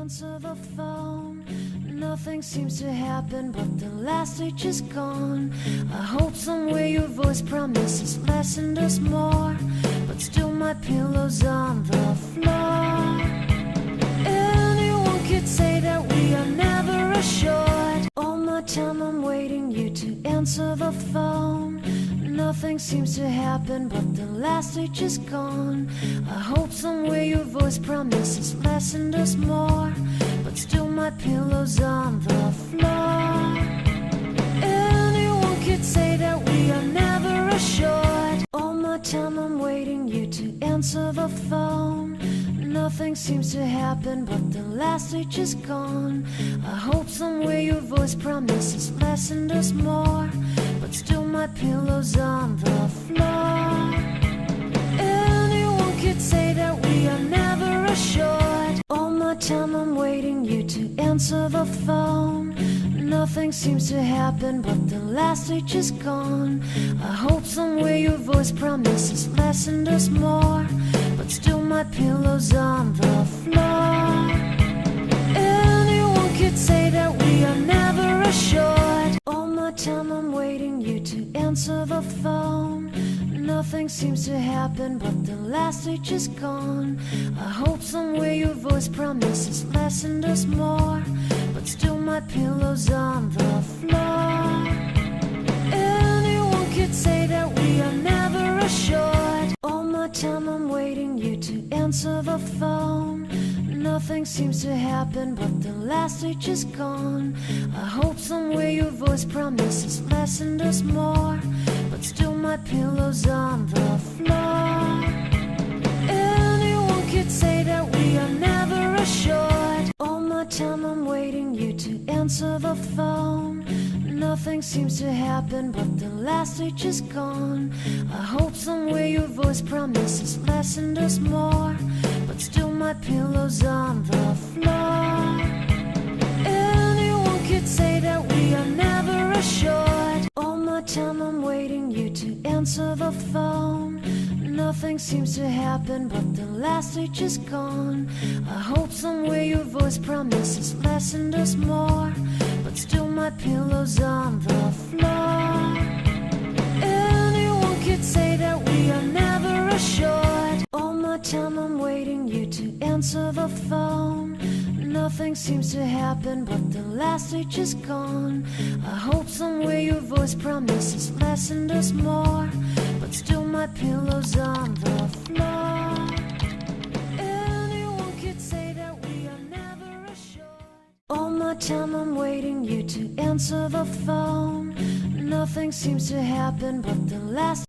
answer the phone. Nothing seems to happen, but the last stage is gone. I hope somewhere your voice promises less and us more, but still my pillow's on the floor. Anyone could say that we are never assured. All my time I'm waiting you to answer the phone. Nothing seems to happen, but the last stage is gone. I hope somewhere your voice promises less and us more, but still my pillow's on the floor. Anyone could say that we are never assured. All my time I'm waiting you to answer the phone. Nothing seems to happen, but the last stage is gone. I hope somewhere your voice promises less and us more, but still my pillow's on the floor. Anyone could say that we are never assured. All my time I'm waiting you to answer the phone. Nothing seems to happen, but the last stage is gone. I hope somewhere your voice promises less and us more, but still my pillow's on the floor. Anyone could say that we are never assured. All my time I'm waiting you to answer the phone. Nothing seems to happen, but the last stage is gone. I hope somewhere your voice promises less and us more, but still my pillow's on the floor. Anyone could say that we are never assured. All my time I'm waiting you to answer the phone. Nothing seems to happen, but the last stage is gone. I hope somewhere your voice promises less and us more, but still my pillow's on the floor. Anyone could say that we are never assured. All my time I'm waiting you to answer the phone. Nothing seems to happen, but the last stage is gone. I hope somewhere your voice promises less and us more, but still my pillow's on the floor. Anyone could say that we are never assured. All my time I'm waiting you to answer the phone. Nothing seems to happen, but the last stage is gone. I hope somewhere your voice promises less and us more, but still my pillow's on the floor. Anyone could say that we are never assured. All my time I'm waiting you to answer the phone. Nothing seems to happen, but the last stage is gone. I hope somewhere your voice promises less and us more, but still my pillow's on the floor. Anyone could say that we are never assured. All my time I'm waiting you to answer the phone. Nothing seems to happen, but the last